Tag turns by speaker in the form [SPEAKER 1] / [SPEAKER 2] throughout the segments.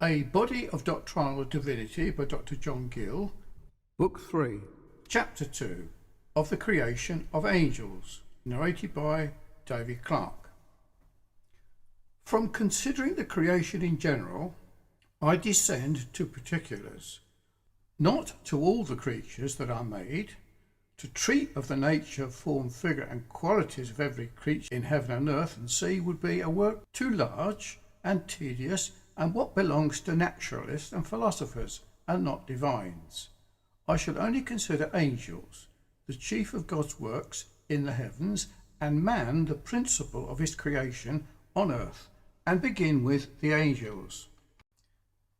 [SPEAKER 1] A Body of Doctrinal Divinity by Dr. John Gill, Book 3, Chapter 2, of the Creation of Angels, narrated by David Clark. From considering the creation in general, I descend to particulars, not to all the creatures that are made. To treat of the nature, form, figure, and qualities of every creature in heaven and earth and sea would be a work too large and tedious, and what belongs to naturalists and philosophers, and not divines. I shall only consider angels, the chief of God's works in the heavens, and man the principle of his creation on earth, and begin with the angels.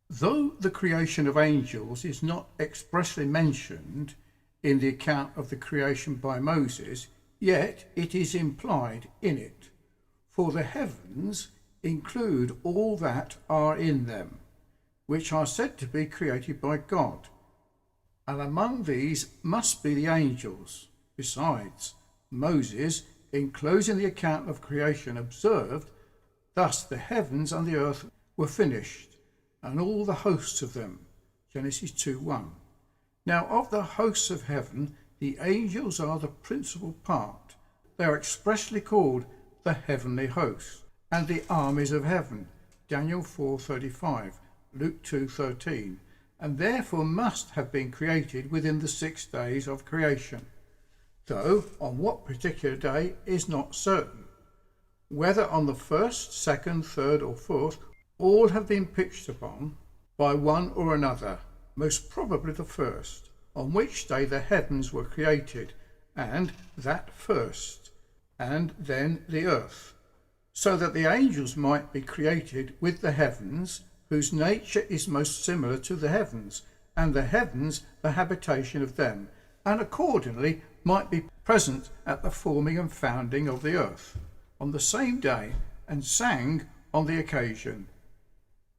[SPEAKER 1] Though the creation of angels is not expressly mentioned in the account of the creation by Moses, yet it is implied in it. For the heavens include all that are in them, which are said to be created by God, and among these must be the angels. Besides, Moses, enclosing the account of creation, observed, thus the heavens and the earth were finished, and all the hosts of them. Genesis 2:1. Now of the hosts of heaven, the angels are the principal part. They are expressly called the heavenly hosts, and the armies of heaven, Daniel 4:35, Luke 2:13, and therefore must have been created within the 6 days of creation, though on what particular day is not certain. Whether on the first, second, third, or fourth, all have been pitched upon by one or another, most probably the first, on which day the heavens were created, and that first, and then the earth, so that the angels might be created with the heavens, whose nature is most similar to the heavens, and the heavens the habitation of them, and accordingly might be present at the forming and founding of the earth on the same day, and sang on the occasion.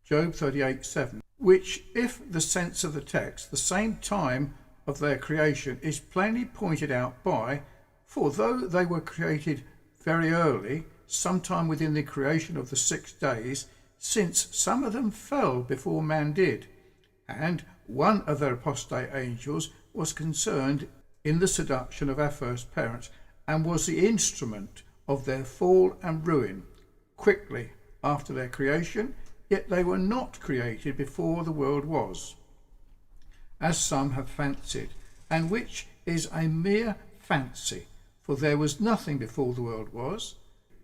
[SPEAKER 1] Job 38:7, which, if the sense of the text, the same time of their creation is plainly pointed out by, for though they were created very early, sometime within the creation of the 6 days, since some of them fell before man did, and one of their apostate angels was concerned in the seduction of our first parents, and was the instrument of their fall and ruin quickly after their creation, yet they were not created before the world was, as some have fancied, and which is a mere fancy, for there was nothing before the world was,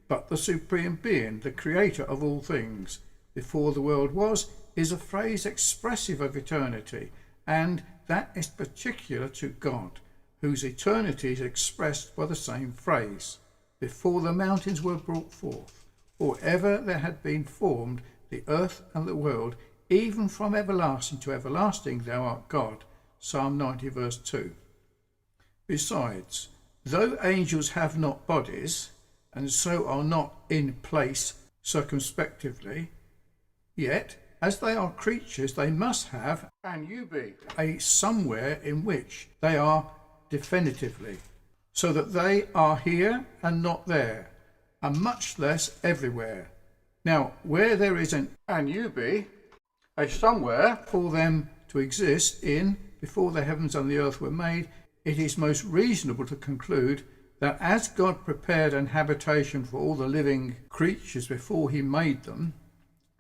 [SPEAKER 1] but the Supreme Being, the Creator of all things. Before the world was is a phrase expressive of eternity, and that is particular to God, whose eternity is expressed by the same phrase. Before the mountains were brought forth, or ever there had been formed the earth and the world, even from everlasting to everlasting thou art God. Psalm 90 verse 2. Besides, though angels have not bodies, and so are not in place circumspectively, yet as they are creatures they must have a somewhere in which they are definitively, so that they are here and not there, and much less everywhere. Now where there is a somewhere for them to exist in before the heavens and the earth were made, it is most reasonable to conclude that as God prepared an habitation for all the living creatures before he made them,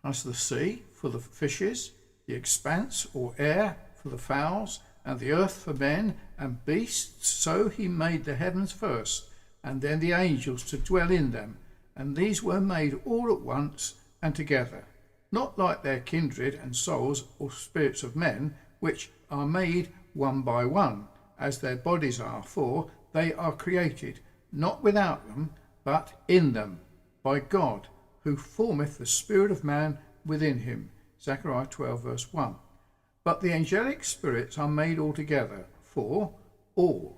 [SPEAKER 1] as the sea for the fishes, the expanse or air for the fowls, and the earth for men and beasts, so he made the heavens first, and then the angels to dwell in them, and these were made all at once and together, not like their kindred and souls or spirits of men, which are made one by one, as their bodies are, for they are created, not without them, but in them, by God, who formeth the spirit of man within him. Zechariah 12 verse 1. But the angelic spirits are made altogether, for all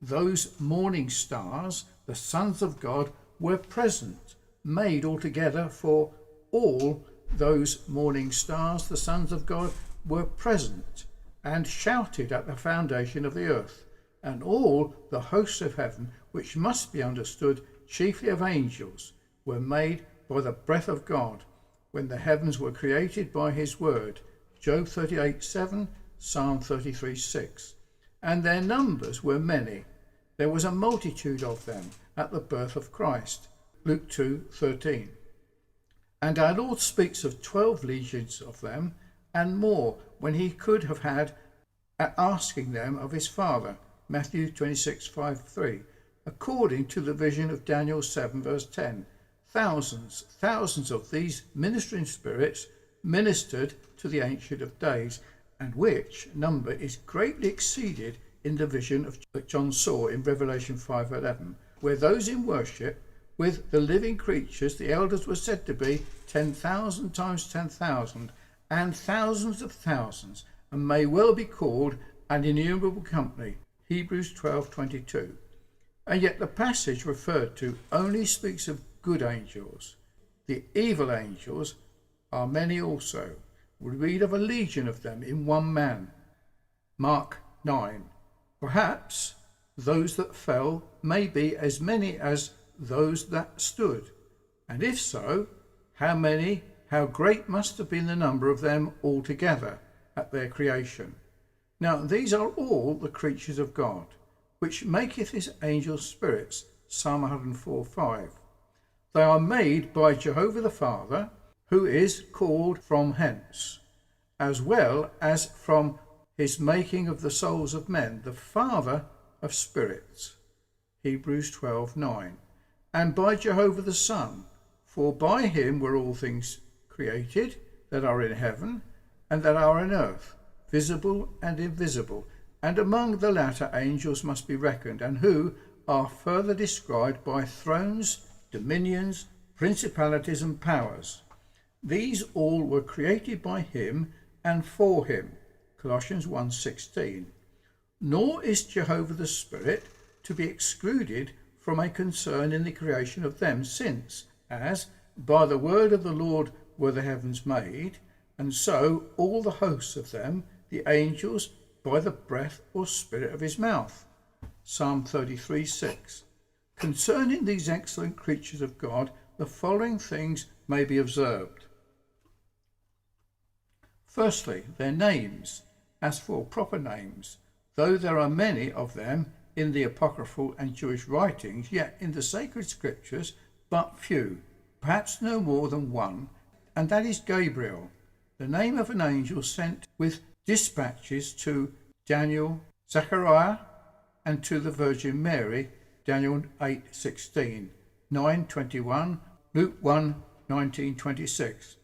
[SPEAKER 1] those morning stars, the sons of God, were present, made altogether, for all those morning stars, the sons of God, were present, and shouted at the foundation of the earth, and all the hosts of heaven, which must be understood chiefly of angels, were made by the breath of God, when the heavens were created by his word. Job 38:7, Psalm 33:6. And their numbers were many. There was a multitude of them at the birth of Christ. Luke 2:13. And our Lord speaks of 12 legions of them and more when he could have had at asking them of his Father. Matthew 26:5-3. According to the vision of Daniel 7 verse 10. Thousands of these ministering spirits ministered to the Ancient of Days, and which number is greatly exceeded in the vision that John saw in Revelation 5:11, where those in worship with the living creatures, the elders, were said to be 10,000 times 10,000, and thousands of thousands, and may well be called an innumerable company. Hebrews 12:22. And yet the passage referred to only speaks of good angels. The evil angels are many also. We read of a legion of them in one man. Mark 9. Perhaps those that fell may be as many as those that stood. And if so, how many, how great must have been the number of them altogether at their creation. Now these are all the creatures of God, which maketh his angels spirits. Psalm 104:5. They are made by Jehovah the Father, who is called from hence, as well as from his making of the souls of men, the Father of spirits. Hebrews 12:9. And by Jehovah the Son, for by him were all things created that are in heaven and that are in earth, visible and invisible, and among the latter angels must be reckoned, and who are further described by thrones, dominions, principalities and powers. These all were created by him and for him. Colossians 1:16. Nor is Jehovah the Spirit to be excluded from a concern in the creation of them, since, as by the word of the Lord were the heavens made, and so all the hosts of them, the angels, by the breath or spirit of his mouth. Psalm 33:6. Concerning these excellent creatures of God, the following things may be observed. Firstly, their names. As for proper names, though there are many of them in the apocryphal and Jewish writings, yet in the sacred scriptures but few, perhaps no more than one, and that is Gabriel, the name of an angel sent with dispatches to Daniel, Zechariah, and to the Virgin Mary. Daniel 8:16, 9:21, Luke 1:19-26.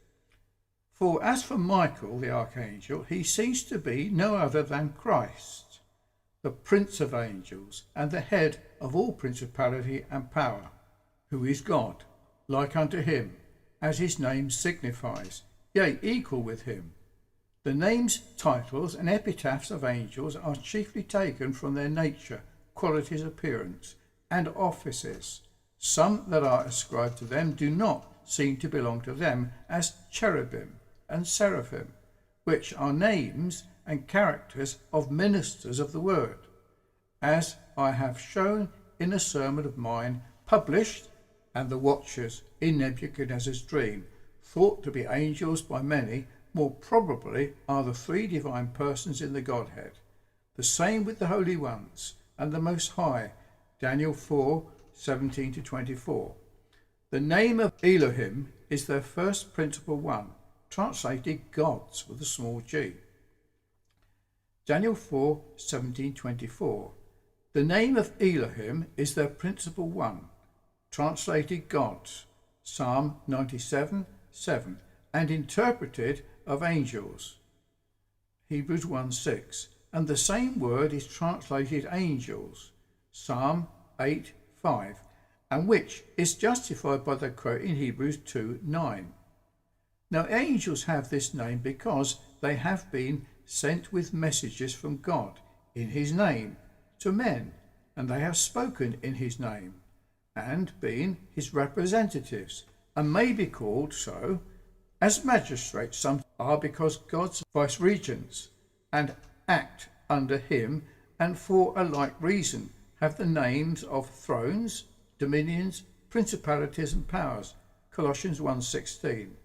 [SPEAKER 1] For as for Michael the archangel, he seems to be no other than Christ, the Prince of angels, and the head of all principality and power, who is God, like unto him, as his name signifies, yea, equal with him. The names, titles, and epitaphs of angels are chiefly taken from their nature, qualities, appearance, and offices. Some that are ascribed to them do not seem to belong to them, as cherubim and seraphim, which are names and characters of ministers of the word, as I have shown in a sermon of mine published, and the watchers in Nebuchadnezzar's dream, thought to be angels by many, more probably are the three divine persons in the Godhead. The same with the holy ones and the Most High. Daniel 4:17-24. The name of Elohim is their first principal one, translated gods with a small g. Daniel 4:17-24. The name of Elohim is their principal one, translated gods. Psalm 97:7, and interpreted of angels. Hebrews 1:6. And the same word is translated angels. Psalm 8:5, and which is justified by the quote in Hebrews 2:9. Now angels have this name because they have been sent with messages from God in his name to men, and they have spoken in his name, and been his representatives, and may be called so as magistrates. Some are because God's vice-regents, and act under him, and for a like reason have the names of thrones, dominions, principalities and powers. Colossians 1:16.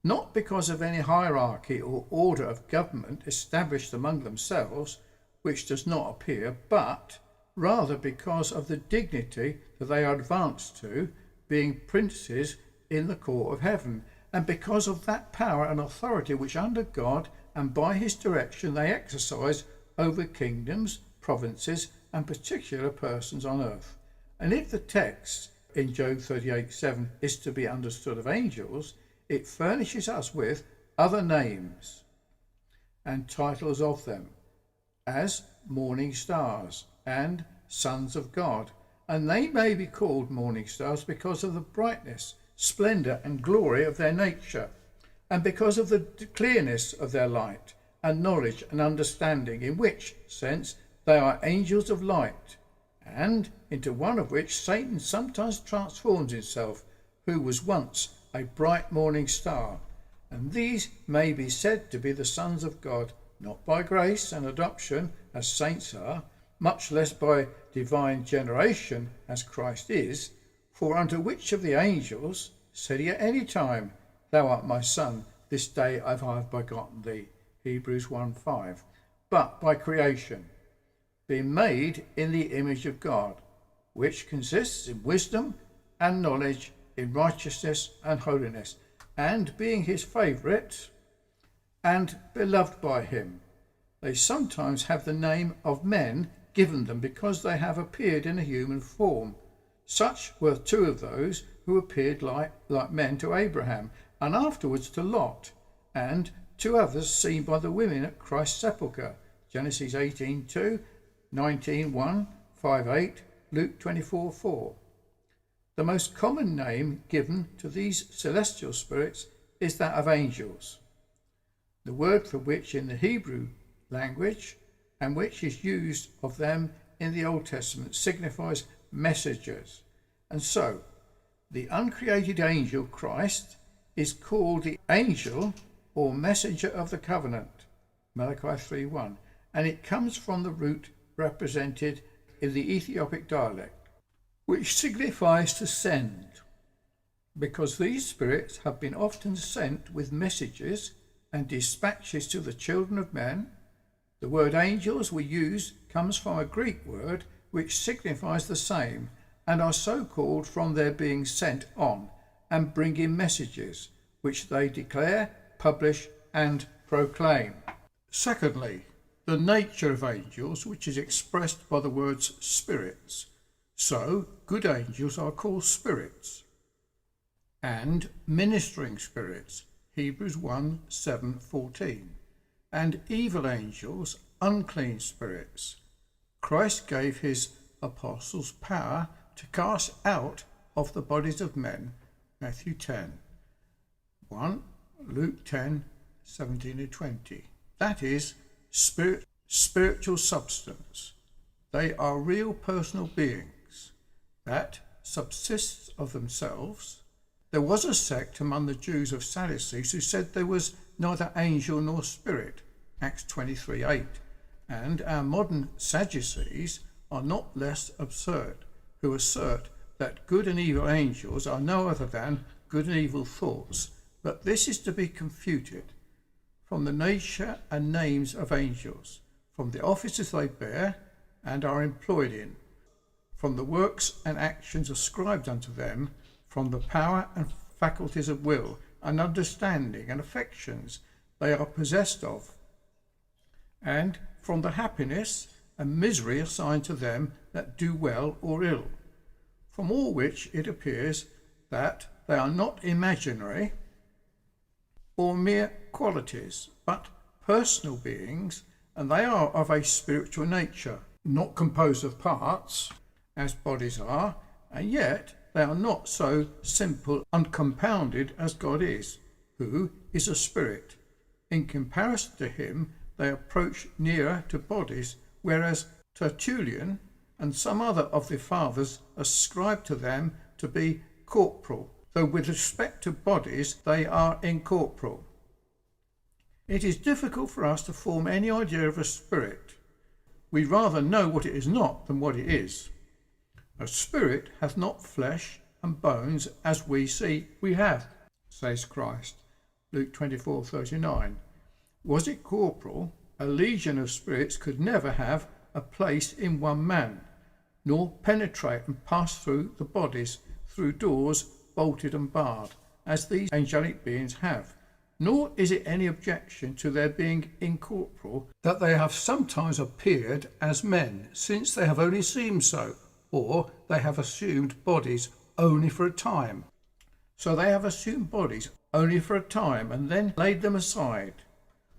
[SPEAKER 1] not because of any hierarchy or order of government established among themselves, which does not appear, but rather because of the dignity that they are advanced to, being princes in the court of heaven, and because of that power and authority which under God and by his direction they exercise over kingdoms, provinces, and particular persons on earth. And if the text in Job 38:7 is to be understood of angels, it furnishes us with other names and titles of them, as morning stars and sons of God. And they may be called morning stars because of the brightness, splendour and glory of their nature, and because of the clearness of their light and knowledge and understanding, in which sense they are angels of light, and into one of which Satan sometimes transforms himself, who was once a bright morning star. And these may be said to be the sons of God, not by grace and adoption as saints are, much less by divine generation as Christ is. For unto which of the angels said he at any time, Thou art my son, this day I have begotten thee, Hebrews 1:5, but by creation, being made in the image of God, which consists in wisdom and knowledge, in righteousness and holiness, and being his favourite and beloved by him. They sometimes have the name of men given them because they have appeared in a human form. Such were two of those who appeared like men to Abraham, and afterwards to Lot, and two others seen by the women at Christ's sepulchre, Genesis 18:2, 19:1, 5:8, Luke 24:4. The most common name given to these celestial spirits is that of angels, the word for which in the Hebrew language, and which is used of them in the Old Testament, signifies messengers. And so, the uncreated angel Christ is called the angel or messenger of the covenant, Malachi 3:1, and it comes from the root represented in the Ethiopic dialect, which signifies to send, because these spirits have been often sent with messages and dispatches to the children of men. The word angels we use comes from a Greek word which signifies the same, and are so called from their being sent on and bringing messages which they declare, publish and proclaim. Secondly, the nature of angels, which is expressed by the words spirits. So good angels are called spirits, and ministering spirits, Hebrews 1:7-14, and evil angels, unclean spirits. Christ gave his apostles power to cast out of the bodies of men, Matthew 10:1, Luke 10:17-20. That is spiritual substance. They are real personal beings that subsists of themselves. There was a sect among the Jews of Sadducees who said there was neither angel nor spirit, Acts 23:8, and our modern Sadducees are not less absurd, who assert that good and evil angels are no other than good and evil thoughts, but this is to be confuted from the nature and names of angels, from the offices they bear and are employed in, from the works and actions ascribed unto them, from the power and faculties of will and understanding and affections they are possessed of, and from the happiness and misery assigned to them that do well or ill. From all which it appears that they are not imaginary or mere qualities, but personal beings, and they are of a spiritual nature, not composed of parts, as bodies are, and yet they are not so simple and compounded as God is, who is a spirit. In comparison to him, they approach nearer to bodies, whereas Tertullian and some other of the fathers ascribe to them to be corporal, though with respect to bodies they are incorporeal. It is difficult for us to form any idea of a spirit. We rather know what it is not than what it is. A spirit hath not flesh and bones as we see we have, says Christ, Luke 24:39. Was it corporal? A legion of spirits could never have a place in one man, nor penetrate and pass through the bodies through doors bolted and barred, as these angelic beings have. Nor is it any objection to their being incorporeal that they have sometimes appeared as men, since they have only seemed so, or they have assumed bodies only for a time. So they have assumed bodies only for a time, and then laid them aside.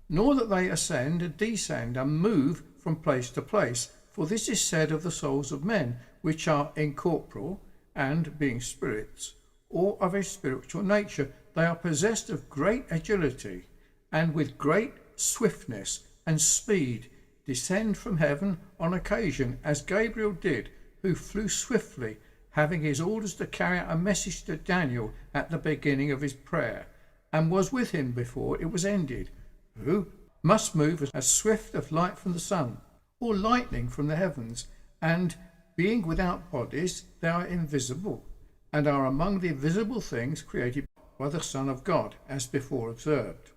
[SPEAKER 1] Nor that they ascend and descend and move from place to place, for this is said of the souls of men, which are incorporeal, and being spirits, or of a spiritual nature, they are possessed of great agility, and with great swiftness and speed descend from heaven on occasion, as Gabriel did, who flew swiftly, having his orders to carry out a message to Daniel at the beginning of his prayer, and was with him before it was ended, who must move as swift as light from the sun, or lightning from the heavens, and being without bodies, they are invisible, and are among the visible things created by the Son of God, as before observed.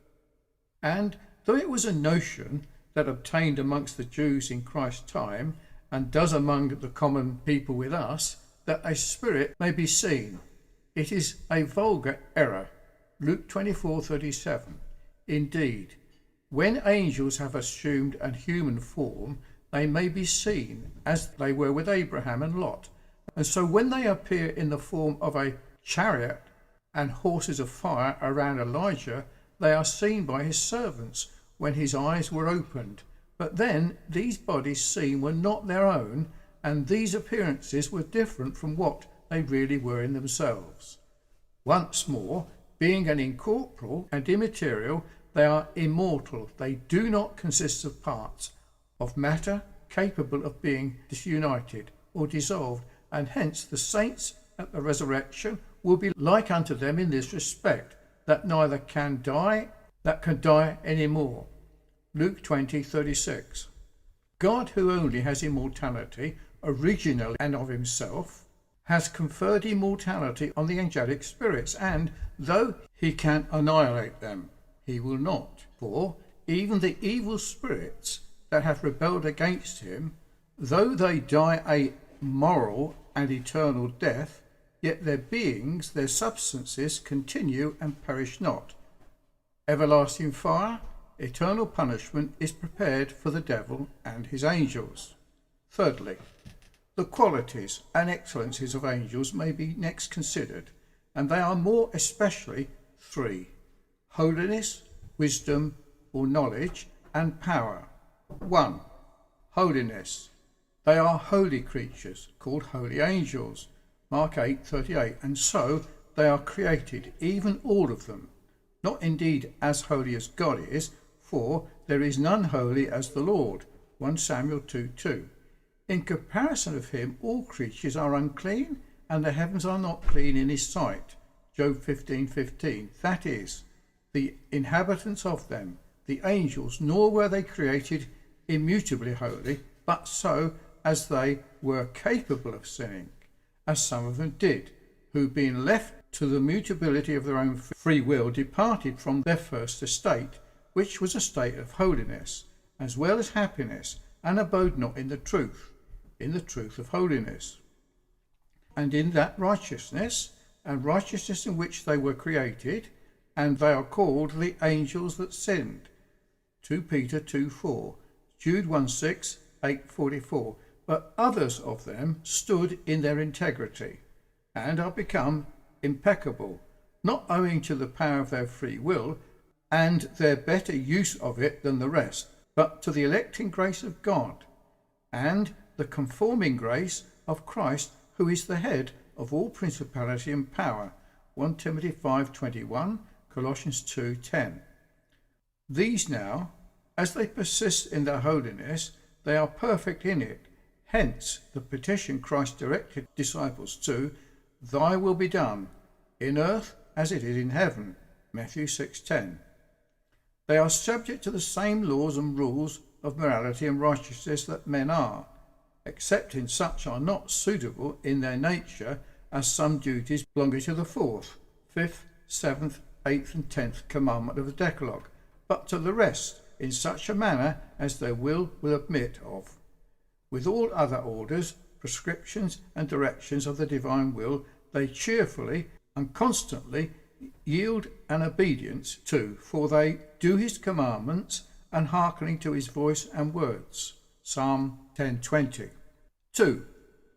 [SPEAKER 1] And though it was a notion that obtained amongst the Jews in Christ's time, and does among the common people with us, that a spirit may be seen, it is a vulgar error. Luke 24:37. Indeed, when angels have assumed a human form, they may be seen, as they were with Abraham and Lot. And so when they appear in the form of a chariot and horses of fire around Elijah, they are seen by his servants when his eyes were opened. But then these bodies seen were not their own, and these appearances were different from what they really were in themselves. Once more, being an incorporeal and immaterial, they are immortal. They do not consist of parts of matter capable of being disunited or dissolved, and hence the saints at the resurrection will be like unto them in this respect, that neither can die any more. Luke 20:36. God, who only has immortality originally and of himself, has conferred immortality on the angelic spirits, and though he can annihilate them, he will not. For even the evil spirits that have rebelled against him, though they die a moral and eternal death, yet their beings, their substances, continue and perish not. Everlasting fire, eternal punishment is prepared for the devil and his angels. Thirdly, the qualities and excellencies of angels may be next considered, and they are more especially three: holiness, wisdom or knowledge, and power. 1. Holiness. They are holy creatures, called holy angels, Mark 8:38, and so they are created, even all of them. Not indeed as holy as God is, for there is none holy as the Lord, 1 Samuel 2:2. In comparison of him, all creatures are unclean, and the heavens are not clean in his sight, Job 15:15. That is, the inhabitants of them, the angels, nor were they created immutably holy, but so as they were capable of sinning, as some of them did, who being left to the mutability of their own free will, departed from their first estate, which was a state of holiness, as well as happiness, and abode not in the truth of holiness, and in that righteousness, and righteousness in which they were created, and they are called the angels that sinned, 2 Peter 2:4, Jude 1:6, 8:44. But others of them stood in their integrity, and are become impeccable, not owing to the power of their free will, and their better use of it than the rest, but to the electing grace of God, and the conforming grace of Christ, who is the head of all principality and power, 1 Timothy 5:21, Colossians 2:10. These now, as they persist in their holiness, they are perfect in it. Hence the petition Christ directed disciples to, Thy will be done, in earth as it is in heaven, Matthew 6:10. They are subject to the same laws and rules of morality and righteousness that men are, except in such are not suitable in their nature, as some duties belonging to the fourth, fifth, seventh, 8th and 10th commandment of the Decalogue, but to the rest in such a manner as their will admit of. With all other orders, prescriptions and directions of the divine will, they cheerfully and constantly yield an obedience to, for they do his commandments and hearkening to his voice and words. Psalm 10:20. 2.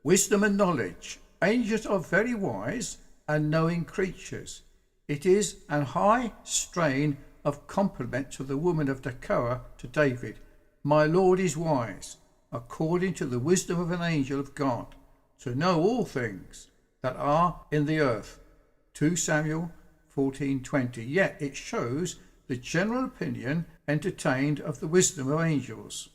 [SPEAKER 1] Wisdom and knowledge. Angels are very wise and knowing creatures. It is an high strain of compliment to the woman of Tekoa to David. My Lord is wise, according to the wisdom of an angel of God, to know all things that are in the earth. 2 Samuel 14:20. Yet it shows the general opinion entertained of the wisdom of angels,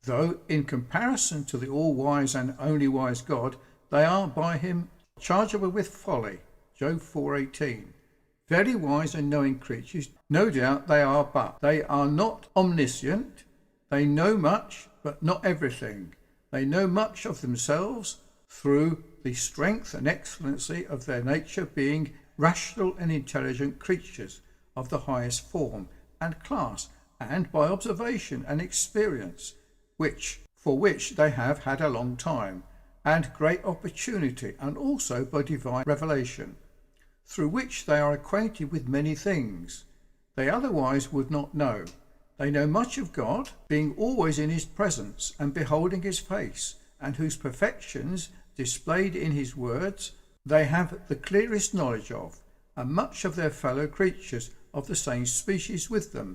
[SPEAKER 1] though in comparison to the all-wise and only wise God, they are by him chargeable with folly. Job 4:18. Very wise and knowing creatures, no doubt they are, but they are not omniscient. They know much, but not everything. They know much of themselves through the strength and excellency of their nature, being rational and intelligent creatures of the highest form and class, and by observation and experience, for which they have had a long time, and great opportunity, and also by divine revelation, through which they are acquainted with many things they otherwise would not know. They know much of God, being always in his presence and beholding his face, and whose perfections, displayed in his words, they have the clearest knowledge of, and much of their fellow creatures of the same species with them.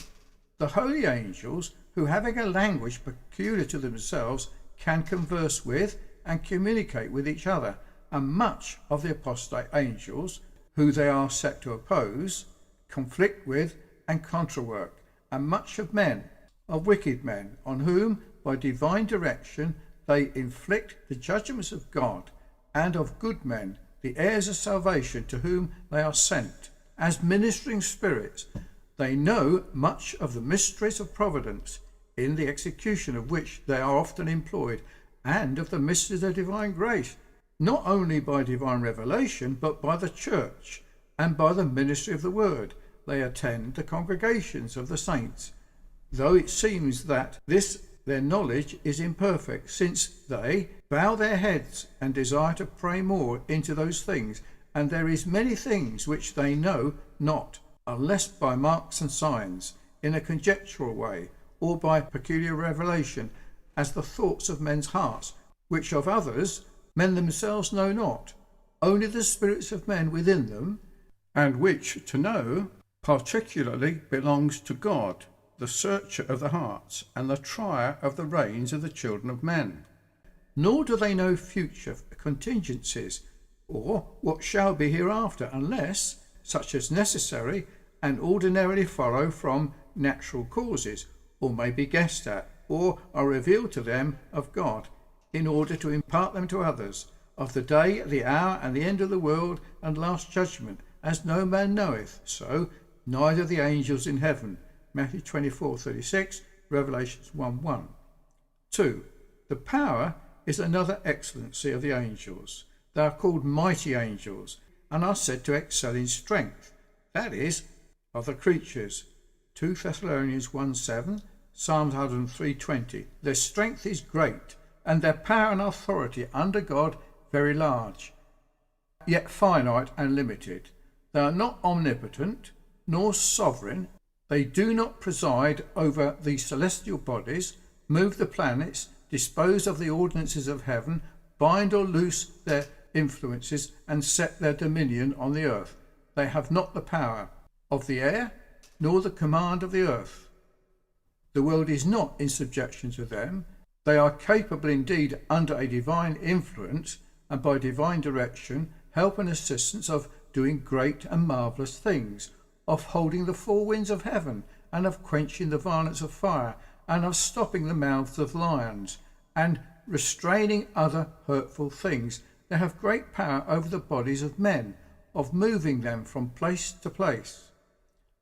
[SPEAKER 1] The holy angels, who having a language peculiar to themselves, can converse with and communicate with each other, and much of the apostate angels, who they are set to oppose, conflict with and controwork, and much of men, of wicked men, on whom by divine direction they inflict the judgments of God, and of good men, the heirs of salvation, to whom they are sent as ministering spirits. They know much of the mysteries of providence, in the execution of which they are often employed, and of the mysteries of divine grace, not only by divine revelation, but by the church, and by the ministry of the word. They attend the congregations of the saints, though it seems that this their knowledge is imperfect, since they bow their heads and desire to pray more into those things, and there is many things which they know not, unless by marks and signs, in a conjectural way, or by peculiar revelation, as the thoughts of men's hearts, which of others men themselves know not, only the spirits of men within them, and which to know particularly belongs to God, the searcher of the hearts, and the trier of the reins of the children of men. Nor do they know future contingencies, or what shall be hereafter, unless such as necessary and ordinarily follow from natural causes, or may be guessed at, or are revealed to them of God, in order to impart them to others, of the day, the hour, and the end of the world, and last judgment, as no man knoweth, so neither the angels in heaven. Matthew 24:36, Revelations 1:1. 2. The power is another excellency of the angels. They are called mighty angels, and are said to excel in strength, that is, of the creatures. 2 Thessalonians 1:7, Psalms 103:20. Their strength is great, and their power and authority under God very large, yet finite and limited. They are not omnipotent, nor sovereign. They do not preside over the celestial bodies, move the planets, dispose of the ordinances of heaven, bind or loose their influences, and set their dominion on the earth. They have not the power of the air, nor the command of the earth. The world is not in subjection to them. They are capable indeed, under a divine influence and by divine direction, help and assistance, of doing great and marvellous things, of holding the four winds of heaven, and of quenching the violence of fire, and of stopping the mouths of lions, and restraining other hurtful things. They have great power over the bodies of men, of moving them from place to place.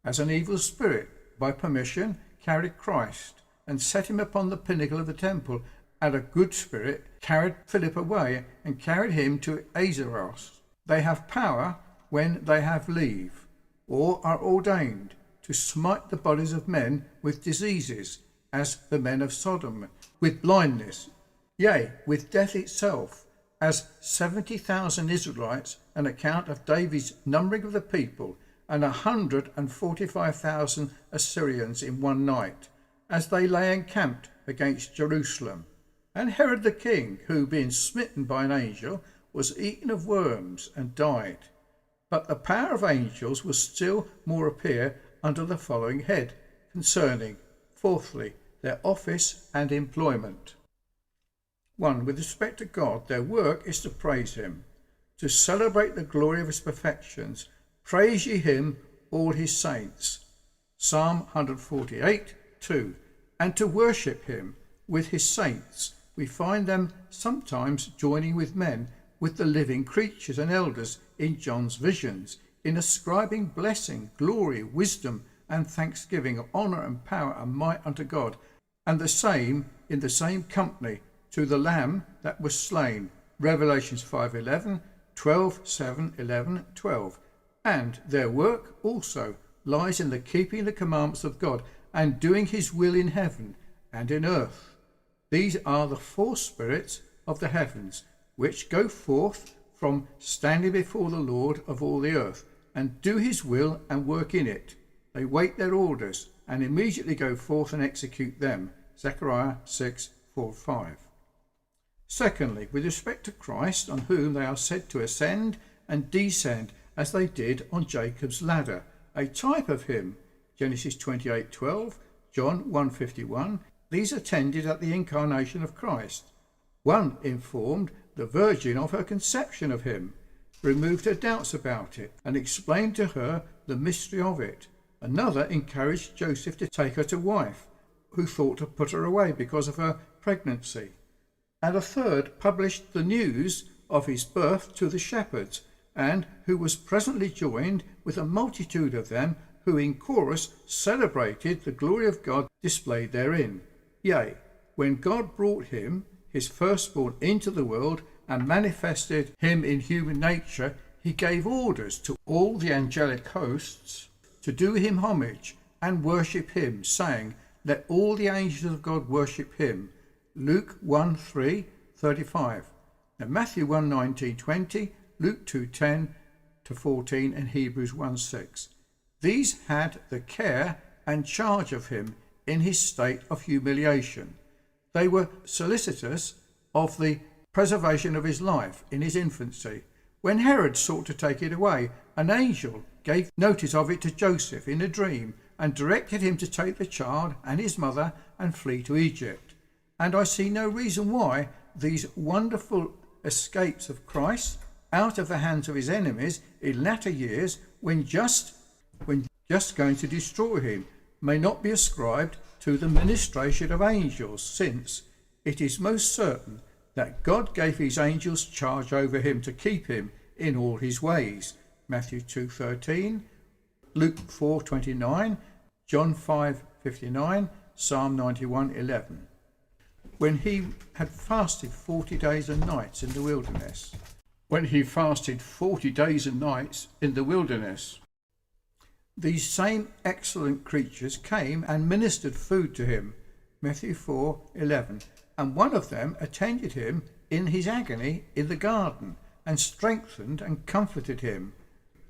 [SPEAKER 1] As an evil spirit, by permission, carried Christ, and set him upon the pinnacle of the temple, and a good spirit carried Philip away, and carried him to Azoros. They have power when they have leave, or are ordained to smite the bodies of men with diseases, as the men of Sodom, with blindness, yea, with death itself, as 70,000 Israelites, an account of David's numbering of the people, and 145,000 Assyrians in one night, as they lay encamped against Jerusalem. And Herod the king, who, being smitten by an angel, was eaten of worms and died. But the power of angels will still more appear under the following head, concerning, fourthly, their office and employment. 1. With respect to God, their work is to praise him, to celebrate the glory of his perfections. Praise ye him, all his saints. Psalm 148, 2. And to worship him with his saints. We find them sometimes joining with men, with the living creatures and elders in John's visions, in ascribing blessing, glory, wisdom, and thanksgiving, honour and power and might unto God, and the same in the same company to the Lamb that was slain. Revelations 5:11, 12:7, 11, 12. And their work also lies in the keeping the commandments of God and doing his will in heaven and in earth. These are the four spirits of the heavens, which go forth from standing before the Lord of all the earth, and do his will and work in it. They wait their orders, and immediately go forth and execute them. Zechariah 6:4-5. Secondly, with respect to Christ, on whom they are said to ascend and descend, as they did on Jacob's ladder, a type of him. Genesis 28:12, John 1:51. These attended at the incarnation of Christ. One informed the Virgin of her conception of him, removed her doubts about it, and explained to her the mystery of it. Another encouraged Joseph to take her to wife, who thought to put her away because of her pregnancy. And a third published the news of his birth to the shepherds, and who was presently joined with a multitude of them, who in chorus celebrated the glory of God displayed therein. Yea, when God brought him, his firstborn, into the world, and manifested him in human nature, he gave orders to all the angelic hosts to do him homage and worship him, saying, Let all the angels of God worship him. Luke 1:3-35, and Matthew 1:19-20, Luke 2:10-14, and Hebrews 1:6. These had the care and charge of him in his state of humiliation. They were solicitous of the preservation of his life in his infancy. When Herod sought to take it away, an angel gave notice of it to Joseph in a dream, and directed him to take the child and his mother and flee to Egypt. And I see no reason why these wonderful escapes of Christ out of the hands of his enemies in latter years, when just going to destroy him, may not be ascribed to the ministration of angels, since it is most certain that God gave his angels charge over him to keep him in all his ways. Matthew 2:13, Luke 4:29, John 5:59, Psalm 91:11. When he had fasted 40 days and nights in the wilderness. These same excellent creatures came and ministered food to him. Matthew 4:11. And one of them attended him in his agony in the garden, and strengthened and comforted him.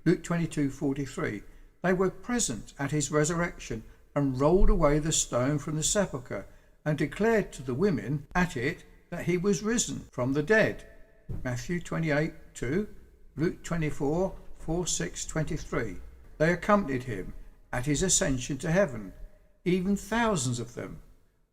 [SPEAKER 1] Luke 22:43. They were present at his resurrection, and rolled away the stone from the sepulchre, and declared to the women at it that he was risen from the dead. Matthew 28:2, Luke 24:4-6-23. They accompanied him at his ascension to heaven, even thousands of them,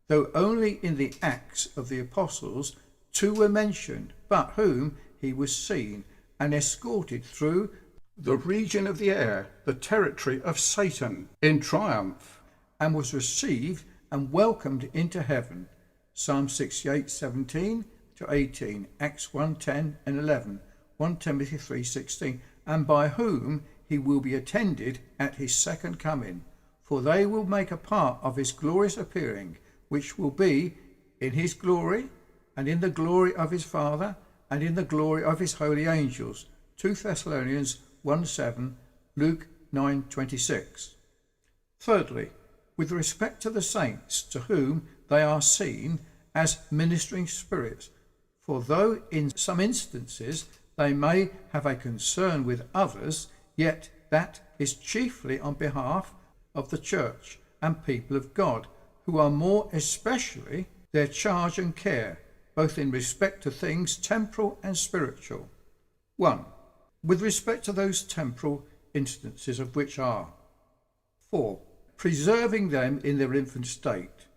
[SPEAKER 1] though only in the Acts of the Apostles 2 were mentioned, but whom he was seen and escorted through the region of the air, the territory of Satan, in triumph, and was received and welcomed into heaven. Psalm 68:17-18, Acts 1:10 and 11, 1 Timothy 3:16, and by whom he will be attended at his second coming, for they will make a part of his glorious appearing, which will be in his glory, and in the glory of his Father, and in the glory of his holy angels. 2 Thessalonians 1:7, Luke 9:26. Thirdly, with respect to the saints, to whom they are seen as ministering spirits, for though in some instances they may have a concern with others, yet that is chiefly on behalf of the church and people of God, who are more especially their charge and care, both in respect to things temporal and spiritual. 1. With respect to those temporal instances, of which are 4. Preserving them in their infant state.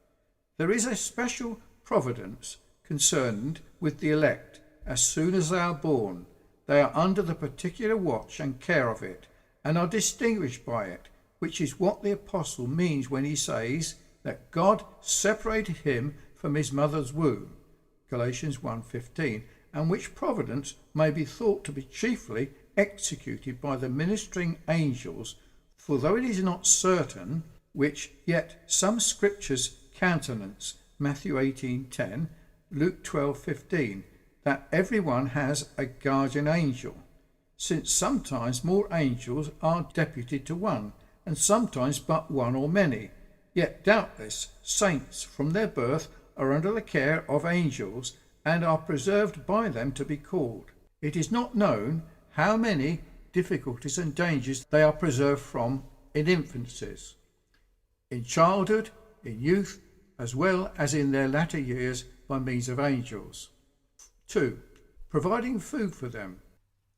[SPEAKER 1] There is a special providence concerned with the elect. As soon as they are born, they are under the particular watch and care of it, and are distinguished by it, which is what the apostle means when he says that God separated him from his mother's womb, Galatians 1:15, and which providence may be thought to be chiefly executed by the ministering angels, for though it is not certain, which yet some scriptures countenance, Matthew 18:10, Luke 12:15, that everyone has a guardian angel, since sometimes more angels are deputed to one, and sometimes but one or many. Yet doubtless saints from their birth are under the care of angels, and are preserved by them to be called. It is not known how many difficulties and dangers they are preserved from in infancies, in childhood, in youth, as well as in their latter years by means of angels. 2. Providing food for them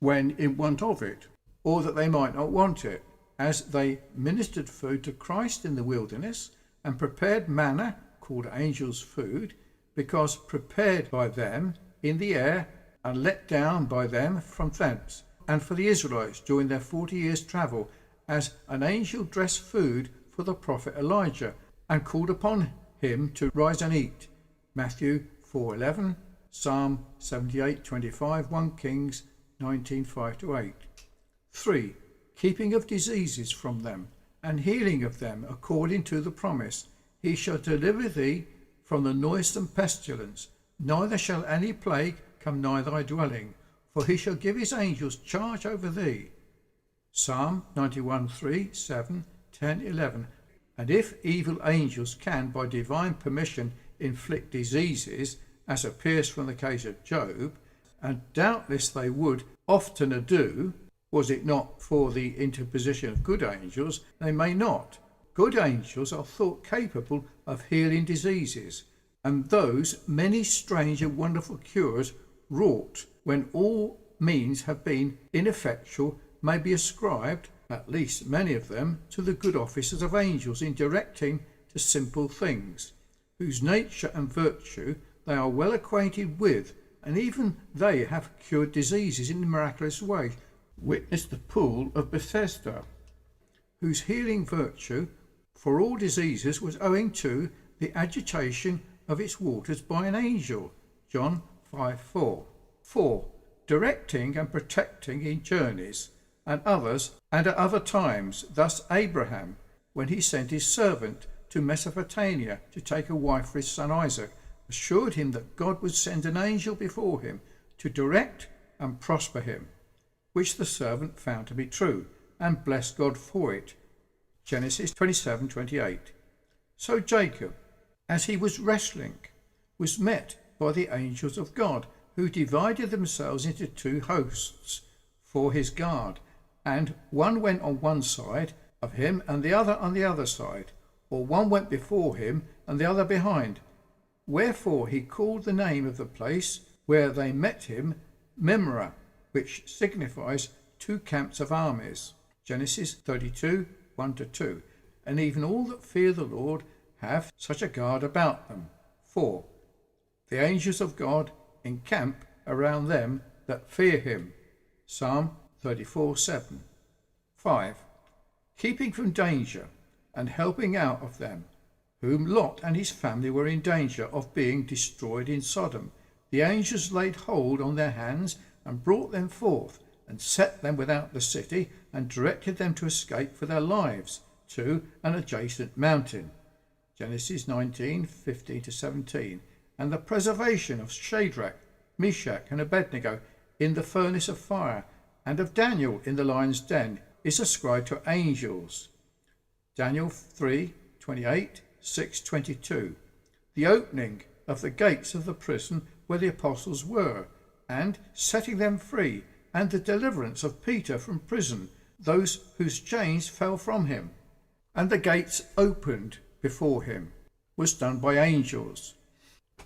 [SPEAKER 1] when in want of it, or that they might not want it, as they ministered food to Christ in the wilderness, and prepared manna, called angels' food, because prepared by them in the air, and let down by them from thence, and for the Israelites during their 40 years' travel, as an angel dressed food for the prophet Elijah, and called upon him to rise and eat, Matthew 4:11, Psalm 78:25, 1 Kings 19:5-8. 3. Keeping of diseases from them, and healing of them according to the promise. He shall deliver thee from the noisome pestilence, neither shall any plague come nigh thy dwelling, for he shall give his angels charge over thee. Psalm 91:3, 7, 10, 11. And if evil angels can by divine permission inflict diseases, as appears from the case of Job, and doubtless they would oftener do, was it not for the interposition of good angels, they may not. Good angels are thought capable of healing diseases, and those many strange and wonderful cures wrought when all means have been ineffectual may be ascribed, at least many of them, to the good offices of angels in directing to simple things, whose nature and virtue they are well acquainted with, and even they have cured diseases in a miraculous way. Witness the pool of Bethesda, whose healing virtue for all diseases was owing to the agitation of its waters by an angel, John 5:4. 4. Directing and protecting in journeys, and at other times, thus Abraham, when he sent his servant to Mesopotamia to take a wife for his son Isaac, assured him that God would send an angel before him to direct and prosper him, which the servant found to be true, and blessed God for it. Genesis 27:28. So Jacob, as he was wrestling, was met by the angels of God, who divided themselves into two hosts for his guard, and one went on one side of him and the other on the other side, or one went before him and the other behind. Wherefore he called the name of the place where they met him Memra, which signifies two camps of armies. Genesis 32, 1-2. And even all that fear the Lord have such a guard about them. 4. The angels of God encamp around them that fear him. Psalm 34:7. 5. Keeping from danger and helping out of them, whom Lot and his family were in danger of being destroyed in Sodom. The angels laid hold on their hands and brought them forth, and set them without the city, and directed them to escape for their lives to an adjacent mountain. Genesis 19:15-17. And the preservation of Shadrach, Meshach, and Abednego in the furnace of fire, and of Daniel in the lion's den, is ascribed to angels. Daniel 3:28, 6:22. The opening of the gates of the prison where the apostles were, and setting them free, and the deliverance of Peter from prison, those whose chains fell from him, and the gates opened before him, was done by angels.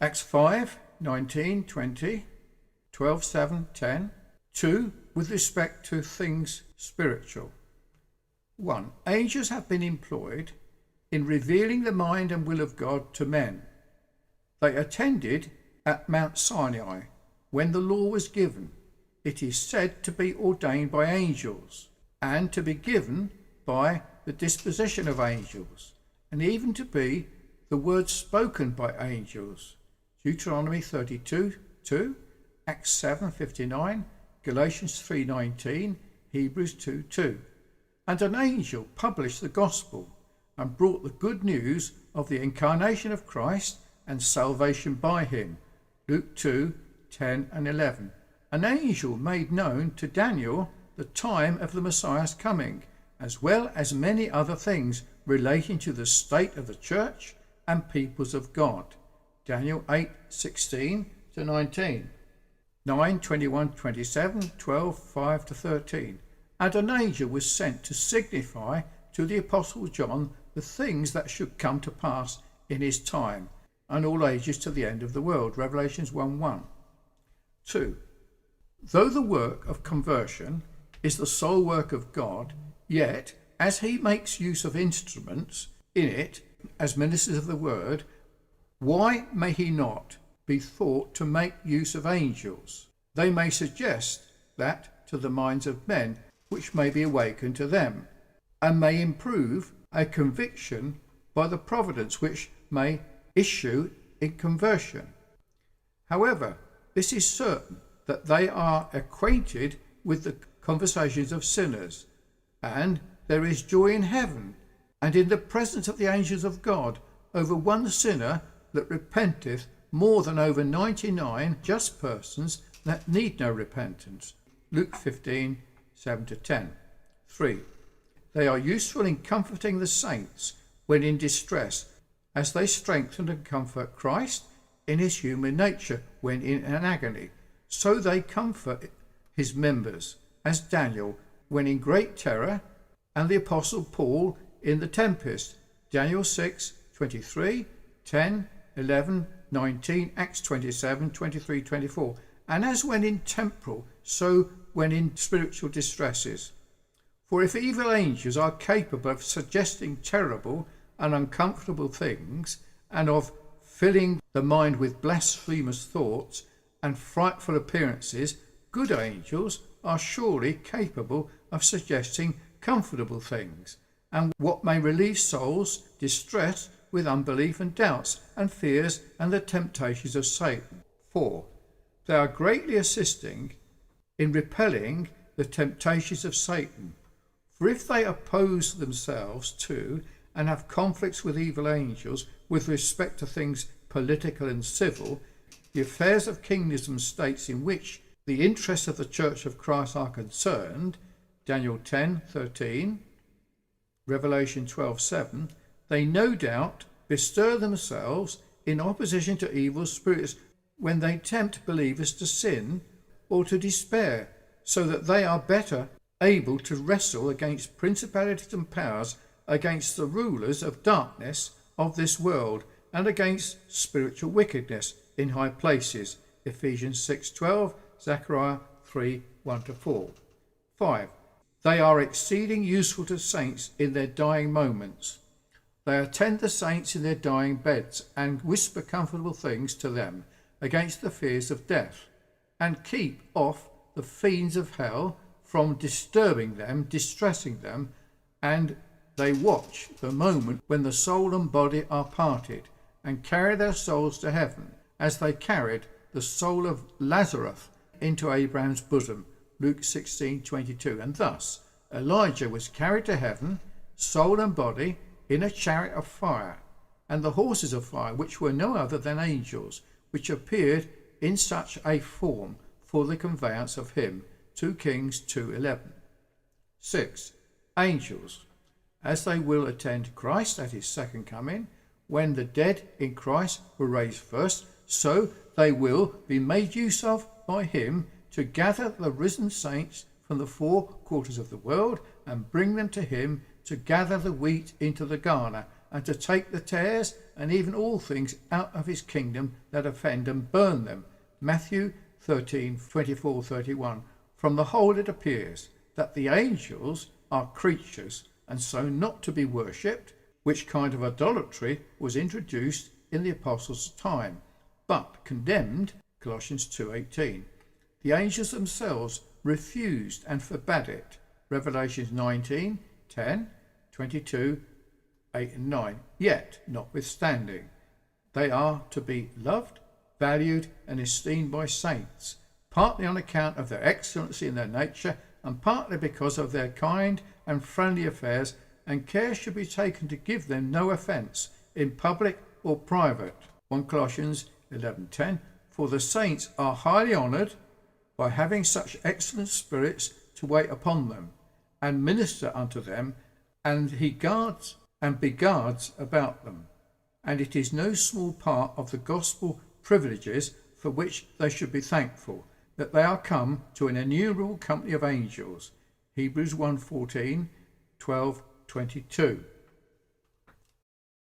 [SPEAKER 1] Acts 5:19, 20, 12:7, 10. 2. With respect to things spiritual. 1. Angels have been employed in revealing the mind and will of God to men. They attended at Mount Sinai when the law was given. It is said to be ordained by angels, and to be given by the disposition of angels, and even to be the words spoken by angels. Deuteronomy 32:2, Acts 7:59, Galatians 3:19, Hebrews 2:2. And an angel published the gospel and brought the good news of the incarnation of Christ and salvation by him. Luke 2:10 and 11. An angel made known to Daniel the time of the Messiah's coming, as well as many other things relating to the state of the church and peoples of God. Daniel 8:16 to 19. 9:21-27, 12:5-13. And an angel was sent to signify to the apostle John the things that should come to pass in his time and all ages to the end of the world. Revelations 1:1. 2. Though the work of conversion is the sole work of God, yet as he makes use of instruments in it as ministers of the word, why may he not be thought to make use of angels? They may suggest that to the minds of men which may be awakened to them, and may improve a conviction by the providence which may issue in conversion. However, this is certain, that they are acquainted with the conversations of sinners, and there is joy in heaven and in the presence of the angels of God over one sinner that repenteth, more than over 99 just persons that need no repentance. Luke 15:7-10. 3. They are useful in comforting the saints when in distress, as they strengthen and comfort Christ in his human nature when in an agony. So they comfort his members, as Daniel when in great terror, and the apostle Paul in the tempest. Daniel 6:23, 10, 11, 19, Acts 27, 23, 24. And as when in temporal, so when in spiritual distresses. For if evil angels are capable of suggesting terrible and uncomfortable things, and of filling the mind with blasphemous thoughts and frightful appearances, good angels are surely capable of suggesting comfortable things, and what may relieve souls distressed with unbelief and doubts and fears and the temptations of Satan. 4. They are greatly assisting in repelling the temptations of Satan. For if they oppose themselves to and have conflicts with evil angels with respect to things political and civil, the affairs of kingdoms and states in which the interests of the Church of Christ are concerned, Daniel 10:13, Revelation 12:7, they no doubt bestir themselves in opposition to evil spirits when they tempt believers to sin or to despair, so that they are better able to wrestle against principalities and powers, against the rulers of darkness of this world, and against spiritual wickedness in high places. Ephesians 6:12, Zechariah 3:1-4. 5. They are exceeding useful to saints in their dying moments. They attend the saints in their dying beds and whisper comfortable things to them against the fears of death, and keep off the fiends of hell from disturbing them, distressing them, and they watch the moment when the soul and body are parted, and carry their souls to heaven, as they carried the soul of Lazarus into Abraham's bosom. Luke 16:22. And thus Elijah was carried to heaven, soul and body, in a chariot of fire, and the horses of fire, which were no other than angels, which appeared in such a form for the conveyance of him. 2 Kings 2:11. 6. angels, as they will attend Christ at his second coming, when the dead in Christ were raised first, so they will be made use of by him to gather the risen saints from the four quarters of the world and bring them to him, to gather the wheat into the garner, and to take the tares and even all things out of his kingdom that offend and burn them. Matthew 13:24-31. From the whole it appears that the angels are creatures, and so not to be worshipped, which kind of idolatry was introduced in the apostles' time, but condemned. Colossians 2:18. The angels themselves refused and forbade it. Revelations 19:10, 22, 8 and 9. Yet, notwithstanding, they are to be loved, valued and esteemed by saints, partly on account of their excellency in their nature, and partly because of their kind and friendly affairs, and care should be taken to give them no offence in public or private. 1 Colossians 11:10. For the saints are highly honoured by having such excellent spirits to wait upon them, and minister unto them, and he guards and beguards about them. And it is no small part of the gospel privileges for which they should be thankful, that they are come to an innumerable company of angels. Hebrews 1:14, 12, 22.